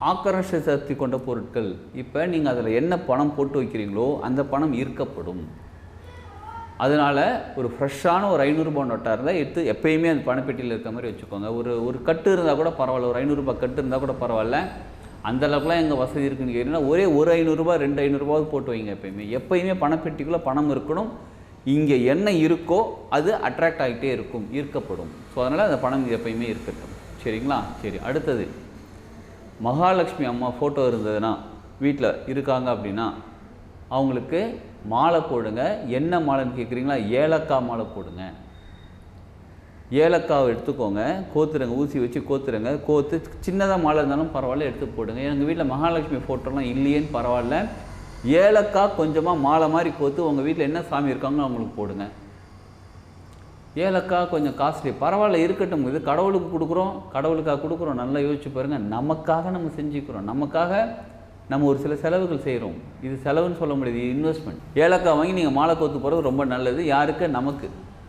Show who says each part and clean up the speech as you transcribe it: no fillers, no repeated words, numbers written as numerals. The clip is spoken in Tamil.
Speaker 1: ஆக்கர்ஷ சக்தி கொண்ட பொருட்கள். இப்போ நீங்கள் அதில் என்ன பணம் போட்டு வைக்கிறீங்களோ அந்த பணம் ஈர்க்கப்படும். அதனால் ஒரு ஃப்ரெஷ்ஷான ஒரு ரூ. 500 நோட்டாக இருந்தால் எடுத்து எப்பயுமே அந்த பணப்பெட்டியில் இருக்க மாதிரி வச்சுக்கோங்க. ஒரு கட்டு இருந்தால் கூட பரவாயில்ல, ஒரு ரூ. 500 கட்டு இருந்தால் கூட பரவாயில்ல. அந்தளவுக்குலாம் எங்கள் வசதி இருக்குன்னு கேட்டிங்கன்னா ஒரே ஒரு ரூ. 500 2 500 போட்டு வைங்க. எப்பயுமே பணப்பெட்டிக்குள்ளே பணம் இருக்கணும். இங்கே என்ன இருக்கோ அது அட்ராக்ட் ஆகிட்டே இருக்கும், ஈர்க்கப்படும். ஸோ அதனால் அந்த பணம் எப்பயுமே இருக்கட்டும். சரிங்களா? சரி, அடுத்தது மகாலட்சுமி அம்மா ஃபோட்டோ இருந்ததுன்னா வீட்டில் இருக்காங்க அப்படின்னா அவங்களுக்கு மாலை போடுங்க. என்ன மாலைன்னு கேட்குறீங்களா? ஏலக்காய் மாலை போடுங்க. ஏலக்காவை எடுத்துக்கோங்க, கோத்துருங்க, ஊசி வச்சு கோத்துருங்க. கோத்து சின்னதாக மாலை இருந்தாலும் பரவாயில்ல, எடுத்து போடுங்க. எங்கள் வீட்டில் மகாலட்சுமி ஃபோட்டோலாம் இல்லையேன்னு பரவாயில்ல, ஏலக்காய் கொஞ்சமாக மாலை மாதிரி கோத்து உங்கள் வீட்டில் என்ன சாமி இருக்காங்களோ அவங்களுக்கு போடுங்க. ஏலக்காய் கொஞ்சம் காஸ்ட்லி, பரவாயில்ல, இருக்கட்டும். இது கடவுளுக்கு கொடுக்குறோம், கடவுளுக்காக கொடுக்குறோம். நல்லா யோசிச்சு பாருங்கள். நமக்காக நம்ம செஞ்சுக்கிறோம், நமக்காக நம்ம ஒரு சில செலவுகள் செய்கிறோம். இது செலவுன்னு சொல்ல முடியாது, இன்வெஸ்ட்மெண்ட். ஏலக்காய் வாங்கி நீங்கள் மாலை கோத்து போகிறது ரொம்ப நல்லது. யாருக்கு? நமக்கு.